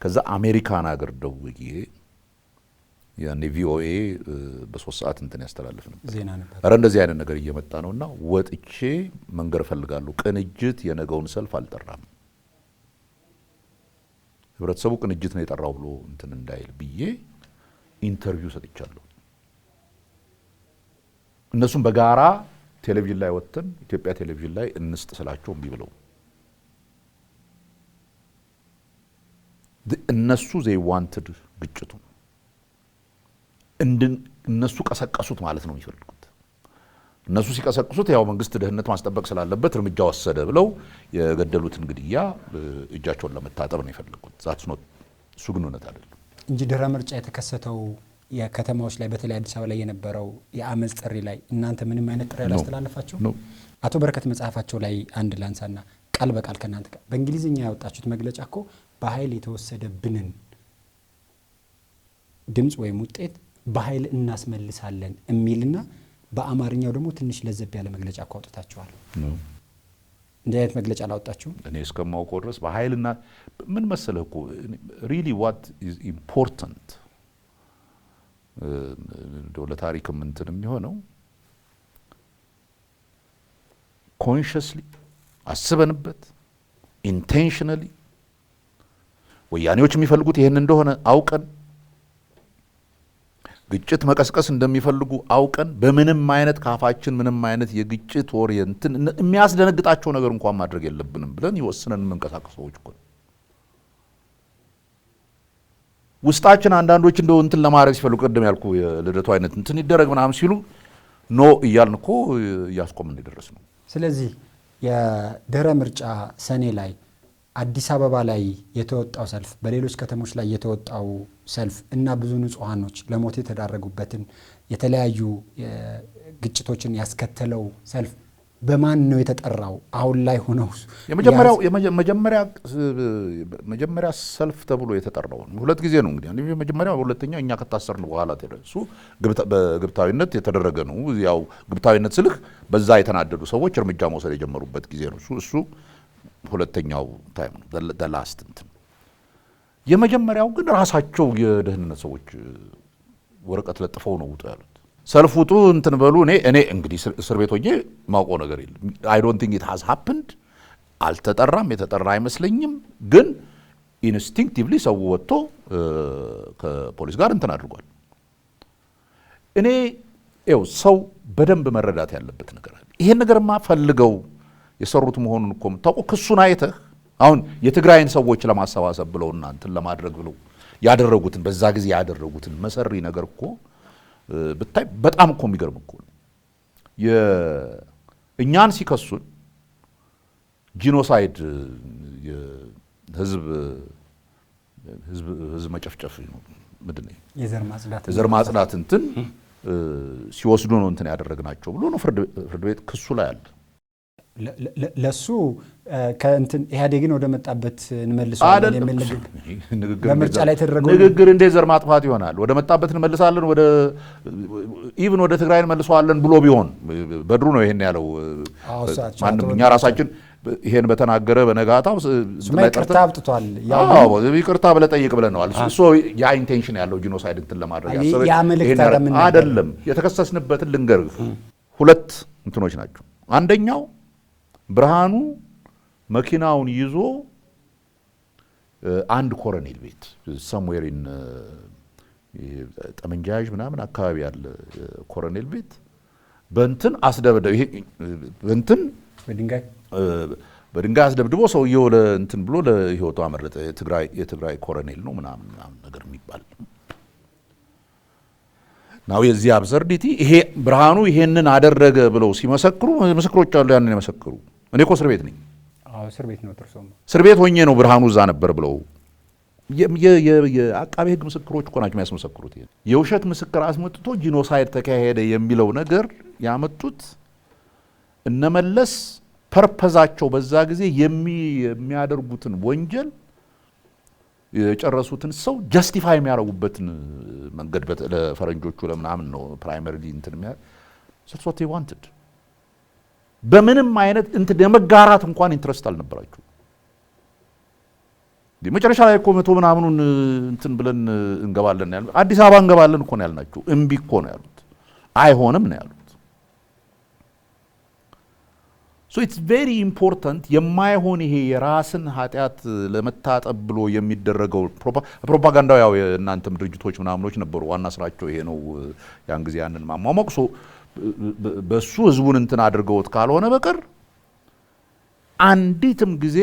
ከዛ አሜሪካን ሀገር ደውዬ ያኔ ቪኦኤ በ3 ሰዓት እንትን ያስተላልፍ ነበር ዜና ነበር። አረ እንደዚህ አይነት ነገር እየመጣ ነውና ወጥቼ መንገር ፈልጋለሁ። ቅንጅት የነገውን ሰልፍ አልጠራም፣ ህብረተሰቡ ቅንጅት ነው የጠራው ብሎ እንትን እንዳይል ብዬ ኢንተርቪው ሰጥቻለሁ። እነሱም በጋራ ቴሌቪዥን ላይ ወጥተን ኢትዮጵያ ቴሌቪዥን ላይ እንስጥ ስላቸው እምቢ ብለው እነሱ they wanted ግጭቱ እነሱ ቀሰቀሱት ማለት ነው የሚፈልጉት። እነሱ ሲቀሰቅሱት ያው መንግስት ደህንነት ማስጠበቅ ስላለበት እርምጃ ወሰደ ብለው የገደሉትን ግድያ እጃቸውን ለመታጠብ ነው የፈለጉት። ዛትስ ኖት እሱ ግን እውነት አይደለም እንጂ ድህረ ምርጫ የተከሰተው የከተማዎች ላይ በተለይ አዲስ አበባ ላይ የነበረው የአመጽ ጥሪ ላይ እናንተ ምንም አይነት ጥሪ አላስተላለፋችሁ? አቶ በረከት መጽሐፋቸው ላይ አንድ ላንሳና ቃል በቃል ከናንተ ጋር በእንግሊዝኛ ያወጣችሁት መግለጫ እኮ በኃይል የተወሰደብንን ድምጽ ወይም ውጤት በኃይል እናስመልሳለን የሚልና በአማርኛው ደግሞ ትንሽ ለዘብ ያለ መግለጫ እኮ አውጥታችኋል። እንዲህ አይነት መግለጫ አላወጣችሁም? እኔ እስከማውቀው ድረስ በኃይልና ምን መሰለህ እኮ really what is important ለታሪክም እንትን የሚሆነው ኮንሽስሊ አስበንበት ኢንቴንሽናሊ ወያኔዎች የሚፈልጉት ይሄን እንደሆነ አውቀን ግጭት መቀስቀስ እንደሚፈልጉ አውቀን በምንም አይነት ካፋችን ምንም አይነት የግጭት ወሬ እንትን የሚያስደነግጣቸው ነገር እንኳን ማድረግ የለብንም ብለን ይወስነን የምንቀሳቀስ ሰዎች እኮ ውስጣችን አንዳንዶች እንደው እንትን ለማድረግ ሲፈልጉ ቀደም ያልኩ የልደቱ አይነት እንትን ይደረግ ምናምን ሲሉ ኖ እያልን እኮ እያስቆምን እንደደረስ ነው። ስለዚህ የድህረ ምርጫ ሰኔ ላይ አዲስ አበባ ላይ የተወጣው ሰልፍ፣ በሌሎች ከተሞች ላይ የተወጣው ሰልፍ እና ብዙ ንጹሃኖች ለሞት የተዳረጉበትን የተለያዩ ግጭቶችን ያስከተለው ሰልፍ በማን ነው የተጠራው? አሁን ላይ ሆነው መጀመሪያ ሰልፍ ተብሎ የተጠራው ሁለት ጊዜ ነው እንግዲህ መጀመሪያው፣ ሁለተኛው እኛ ከታሰርን በኋላ ተደረሱ በግብታዊነት የተደረገ ነው። ያው ግብታዊነት ስልህ በዛ የተናደዱ ሰዎች እርምጃ መውሰድ የጀመሩበት ጊዜ ነው። እሱ ሁለተኛው ታይም ነው ላስት እንትን። የመጀመሪያው ግን ራሳቸው የደህንነት ሰዎች ወረቀት ለጥፈው ነው ውጡ ያሉት። ሰልፍ ውጡ እንትን በሉ። እኔ እንግዲህ እስር ቤት ሆኜ ማውቀው ነገር የለም። አይ ዶንት ቲንክ ኢት ሃዝ ሃፕንድ። አልተጠራም፣ የተጠራ አይመስለኝም። ግን ኢንስቲንክቲቭሊ ሰው ወጥቶ ከፖሊስ ጋር እንትን አድርጓል። እኔ ሰው በደንብ መረዳት ያለበት ነገር አለ። ይሄን ነገርማ ፈልገው የሰሩት መሆኑን እኮ የምታውቀው ክሱን አይተህ አሁን የትግራይን ሰዎች ለማሰባሰብ ብለው እና እንትን ለማድረግ ብለው ያደረጉትን በዛ ጊዜ ያደረጉትን መሰሪ ነገር እኮ ብታይ በጣም እኮ የሚገርም እኮ ነው። እኛን ሲከሱን ጂኖሳይድ ህዝብ መጨፍጨፍ ነው ምንድን ነው የዘር ማጽዳት እንትን ሲወስዱ ነው እንትን ያደረግናቸው ብሎ ነው ፍርድ ቤት ክሱ ላይ አለ። ለሱ ከእንትን ኢህአዴግን ወደ መጣበት እንመልሰዋለን የሚል ንግግር በምርጫ ላይ ተደረገው ንግግር እንደ ዘር ማጥፋት ይሆናል። ወደ መጣበት እንመልሳለን፣ ወደ ኢቭን ወደ ትግራይ እንመልሰዋለን ብሎ ቢሆን በድሩ ነው ይሄን ያለው። ማንም እኛ ራሳችን ይሄን በተናገረ በነጋታው ይቅርታ አብጥቷል። ይቅርታ ብለህ ጠይቅ ብለናል። እሱ ያ ኢንቴንሽን ያለው ጂኖሳይድ እንትን ለማድረግ ያሰበ አይደለም። የተከሰስንበትን ልንገርህ፣ ሁለት እንትኖች ናቸው። አንደኛው ብርሃኑ መኪናውን ይዞ አንድ ኮሎኔል ቤት ሰምዌሪን ጠመንጃጅ ምናምን አካባቢ ያለ ኮሎኔል ቤት በእንትን አስደብደው ይሄ እንትን በድንጋይ አስደብድቦ ሰውየው ለእንትን ብሎ ለህይወቱ አመለጠ። የትግራይ ኮሎኔል ነው ምናምን ነገር የሚባል ናው የዚህ አብሰርዲቲ ይሄ ብርሃኑ ይሄንን አደረገ ብለው ሲመሰክሩ ምስክሮች አሉ። ያንን የመሰክሩ እኔ እኮ እስር ቤት ነኝ። እስር ቤት ነው ጥርሶም እስር ቤት ሆኜ ነው ብርሃኑ እዛ ነበር ብለው የአቃቤ ህግ ምስክሮች እኮ ናቸው የሚያስመሰክሩት። ይሄ የውሸት ምስክር አስመጥቶ ጂኖሳይድ ተካሄደ የሚለው ነገር ያመጡት እነመለስ ፐርፐዛቸው በዛ ጊዜ የሚያደርጉትን ወንጀል የጨረሱትን ሰው ጀስቲፋይ የሚያደርጉበትን መንገድ ለፈረንጆቹ ለምናምን ነው ፕራይመሪ እንትን that's what they wanted። በምንም አይነት እንትን የመጋራት እንኳን ኢንትረስት አልነበራቸው። መጨረሻ ላይ እኮ 100 ምናምኑን እንትን ብለን እንገባለን ያሉ አዲስ አበባ እንገባለን እኮ ነው ያልናቸው። እምቢ እኮ ነው ያሉት። አይሆንም ነው ያሉት። ሶ ኢትስ ቬሪ ኢምፖርታንት የማይሆን ይሄ የራስን ኃጢአት ለመታጠብ ብሎ የሚደረገው ፕሮፓጋንዳው ያው የእናንተም ድርጅቶች ምናምኖች ነበሩ ዋና ስራቸው ይሄ ነው። ያን ጊዜ ያንን ማሟሟቅ በሱ ህዝቡን እንትን አድርገውት ካልሆነ በቀር አንዲትም ጊዜ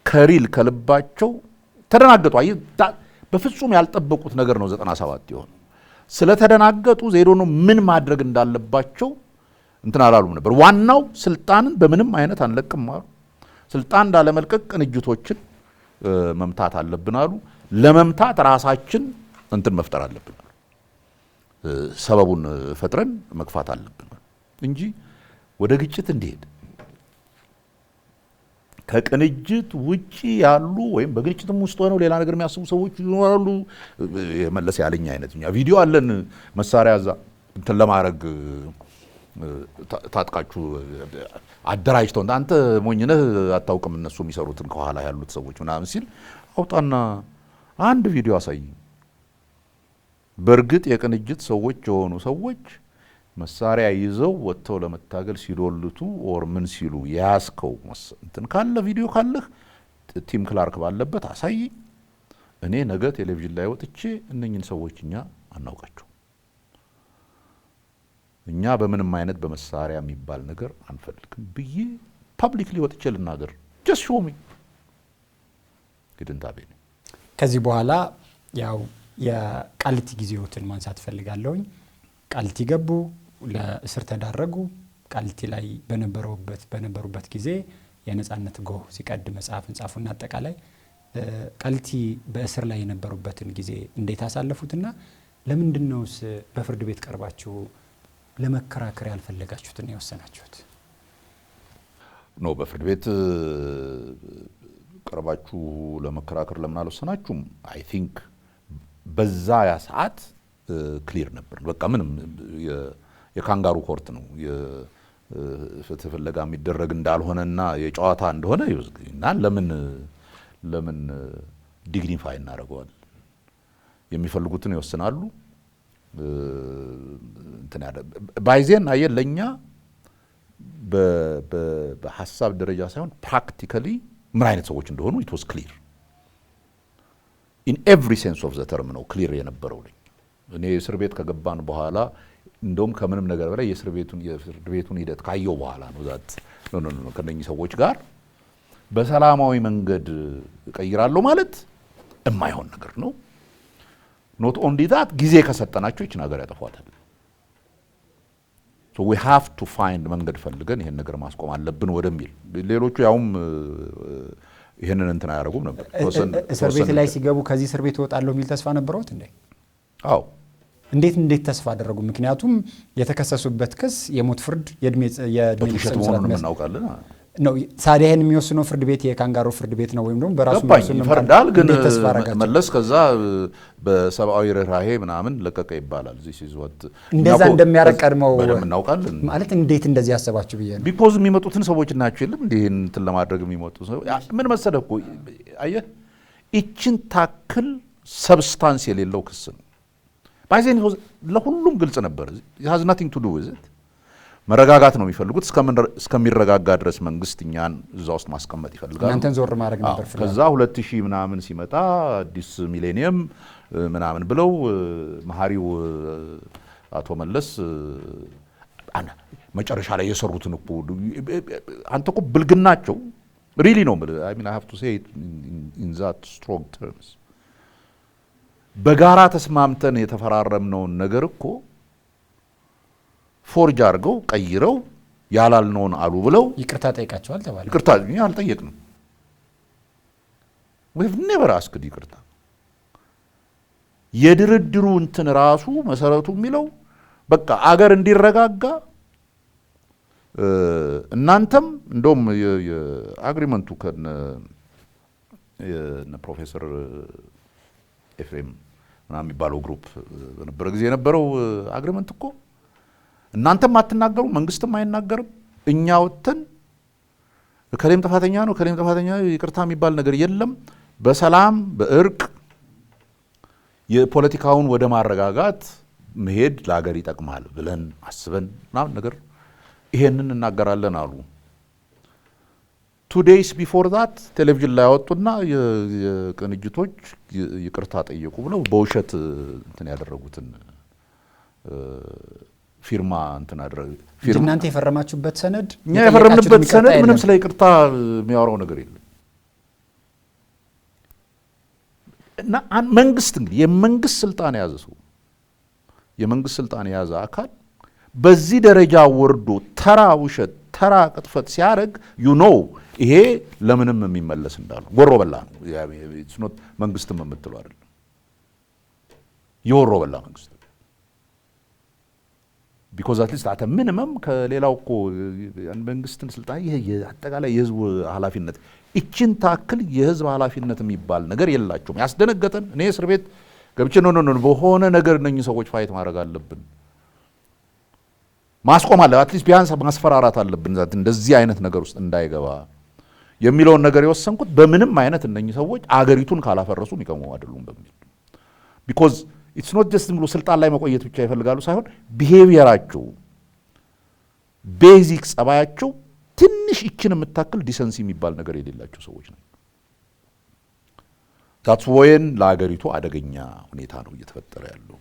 ከሪል ከልባቸው ተደናገጡ። በፍጹም ያልጠበቁት ነገር ነው 97 ይሆን ስለተደናገጡ ዜዶ ነው ምን ማድረግ እንዳለባቸው እንትን አላሉም ነበር። ዋናው ስልጣንን በምንም አይነት አንለቅም አሉ። ስልጣን እንዳለመልቀቅ ቅንጅቶችን መምታት አለብን አሉ። ለመምታት ራሳችን እንትን መፍጠር አለብን አሉ። ሰበቡን ፈጥረን መግፋት አለብን እንጂ ወደ ግጭት እንዲሄድ ከቅንጅት ውጪ ያሉ ወይም በግጭትም ውስጥ ሆነው ሌላ ነገር የሚያስቡ ሰዎች ይኖራሉ። የመለስ ያለኝ አይነትኛ ቪዲዮ አለን መሳሪያ እዛ እንትን ለማድረግ ታጥቃችሁ አደራጅተው አንተ ሞኝነህ አታውቅም እነሱ የሚሰሩትን ከኋላ ያሉት ሰዎች ምናምን ሲል አውጣና አንድ ቪዲዮ አሳይ። በእርግጥ የቅንጅት ሰዎች የሆኑ ሰዎች መሳሪያ ይዘው ወጥተው ለመታገል ሲዶልቱ ኦር ምን ሲሉ ያስከው እንትን ካለ ቪዲዮ ካለህ ቲም ክላርክ ባለበት አሳይ። እኔ ነገ ቴሌቪዥን ላይ ወጥቼ እነኝን ሰዎች እኛ አናውቃቸው፣ እኛ በምንም አይነት በመሳሪያ የሚባል ነገር አንፈልግም ብዬ ፐብሊክሊ ወጥቼ ልናገር። ጀስት ሾው ሚ ግድንታቤ። ከዚህ በኋላ ያው የቃሊቲ ጊዜዎትን ማንሳት ፈልጋለሁኝ። ቃሊቲ ገቡ፣ ለእስር ተዳረጉ። ቃሊቲ ላይ በነበሩበት ጊዜ የነጻነት ጎህ ሲቀድ መጽሐፍን ጻፉና አጠቃላይ ቃሊቲ በእስር ላይ የነበሩበትን ጊዜ እንዴት አሳለፉትና ለምንድነውስ በፍርድ ቤት ቀርባችሁ ለመከራከር ያልፈለጋችሁትና የወሰናችሁት? ነው በፍርድ ቤት ቀርባችሁ ለመከራከር ለምን አልወሰናችሁም? አይ ቲንክ በዛ ያ ሰዓት ክሊር ነበር። በቃ ምንም የካንጋሩ ኮርት ነው የፍትህ ፍለጋ የሚደረግ እንዳልሆነና የጨዋታ እንደሆነ ይወዝግና ለምን ዲግኒፋይ እናደርገዋል? የሚፈልጉትን ይወስናሉ። እንትን ያደ ባይዜን አየለኛ በሐሳብ ደረጃ ሳይሆን ፕራክቲካሊ ምን አይነት ሰዎች እንደሆኑ it was clear in every sense of the term ነው ክሊር የነበረው። እኔ እስር ቤት ከገባን በኋላ እንደውም ከምንም ነገር በላይ የፍርድ ቤቱን ሂደት ካየው በኋላ ነው ዛት ነው ከነኚህ ሰዎች ጋር በሰላማዊ መንገድ እቀይራለሁ ማለት የማይሆን ነገር ነው። ኖት ኦንሊ ዛት ጊዜ ከሰጠናቸው ይህች ነገር ያጠፏታል። so we have to find መንገድ ፈልገን ይሄን ነገር ማስቆም አለብን ወደሚል ሌሎቹ ያውም ይሄንን እንትን አያደርጉም ነበር። እስር ቤት ላይ ሲገቡ ከዚህ እስር ቤት እወጣለሁ የሚል ተስፋ ነበረውት እንዴ? አዎ። እንዴት ተስፋ አደረጉ? ምክንያቱም የተከሰሱበት ክስ የሞት ፍርድ የእድሜ ጽኑ እስራት እናውቃለን ነው። ታዲያ ይሄን የሚወስነው ፍርድ ቤት የካንጋሮ ፍርድ ቤት ነው ወይም ደግሞ በራሱ ነው ፈርዳል። ግን መለስ ከዛ በሰብአዊ ርህራሄ ምናምን ለቀቀ ይባላል። እዚህ ሲዝወት እንደዛ እንደሚያረቅ ቀድመው እናውቃለን። ማለት እንዴት እንደዚህ ያሰባችሁ ብዬ ነው። ቢኮዝ የሚመጡትን ሰዎች ናቸው ይልም እንዲህን እንትን ለማድረግ የሚመጡ ሰው ምን መሰለህ እኮ አየህ እቺን ታክል ሰብስታንስ የሌለው ክስ ነው። ባይዘን ለሁሉም ግልጽ ነበር። it has nothing to do with it። መረጋጋት ነው የሚፈልጉት። እስከሚረጋጋ ድረስ መንግስት እኛን እዛ ውስጥ ማስቀመጥ ይፈልጋሉ። እናንተን ዞር ማድረግ ነበር ፍላጎት። ከዛ 2000 ምናምን ሲመጣ አዲስ ሚሌኒየም ምናምን ብለው መሐሪው አቶ መለስ መጨረሻ ላይ የሰሩትን እኮ አንተ እኮ ብልግናቸው ሪሊ ነው I mean I have to say it in that strong terms። በጋራ ተስማምተን የተፈራረምነውን ነገር እኮ ፎርጅ አድርገው ቀይረው ያላልነውን አሉ ብለው ይቅርታ ጠይቃቸዋል ተባለ። ይቅርታ አልጠየቅንም። we have never asked ይቅርታ። የድርድሩ እንትን ራሱ መሰረቱ የሚለው በቃ አገር እንዲረጋጋ እናንተም እንደውም የአግሪመንቱ ከነ ፕሮፌሰር ኤፍሬም ምናምን የሚባለው ግሩፕ በነበረ ጊዜ የነበረው አግሪመንት እኮ እናንተም አትናገሩ መንግስትም አይናገርም፣ እኛ ወጥተን ከሌም ጥፋተኛ ነው ከሌም ጥፋተኛ ይቅርታ የሚባል ነገር የለም። በሰላም በእርቅ የፖለቲካውን ወደ ማረጋጋት መሄድ ለሀገር ይጠቅማል ብለን አስበን ምናምን ነገር ይሄንን እናገራለን አሉ። 2 days before that ቴሌቪዥን ላይ ያወጡና የቅንጅቶች ይቅርታ ጠየቁ ብለው በውሸት እንትን ያደረጉትን ፊርማ እንትን አደረገ። እናንተ የፈረማችሁበት ሰነድ እኛ የፈረምንበት ሰነድ ምንም ስለ ይቅርታ የሚያወራው ነገር የለም። እና መንግስት እንግዲህ የመንግስት ስልጣን የያዘ ሰው የመንግስት ስልጣን የያዘ አካል በዚህ ደረጃ ወርዶ ተራ ውሸት ተራ ቅጥፈት ሲያደርግ ይሄ ለምንም የሚመለስ እንዳሉ ጎሮ በላ ነው። ኢትስ ኖት መንግስትም የምትለው አይደለም፣ የወሮ በላ መንግስት ቢኮዝ አትሊስት አተ ሚኒመም ከሌላው እኮ መንግስትን ስልጣን ይሄ አጠቃላይ የህዝብ ኃላፊነት እቺን ታክል የህዝብ ኃላፊነት የሚባል ነገር የላቸውም። ያስደነገጠን እኔ እስር ቤት ገብቼ ነው በሆነ ነገር እነኚህ ሰዎች ፋይት ማድረግ አለብን ማስቆም አለ አትሊስት ቢያንስ ማስፈራራት አለብን እንደዚህ አይነት ነገር ውስጥ እንዳይገባ የሚለውን ነገር የወሰንኩት በምንም አይነት እነኚህ ሰዎች አገሪቱን ካላፈረሱ የሚቀሙ አይደሉም በሚል ቢኮዝ ኢትስ ኖት ጀስት ብሎ ስልጣን ላይ መቆየት ብቻ ይፈልጋሉ ሳይሆን ቢሄቪየራቸው ቤዚክ ጸባያቸው ትንሽ እችን የምታክል ዲሰንሲ የሚባል ነገር የሌላቸው ሰዎች ናቸው። ታትስ ወይን ለአገሪቱ አደገኛ ሁኔታ ነው እየተፈጠረ ያለው።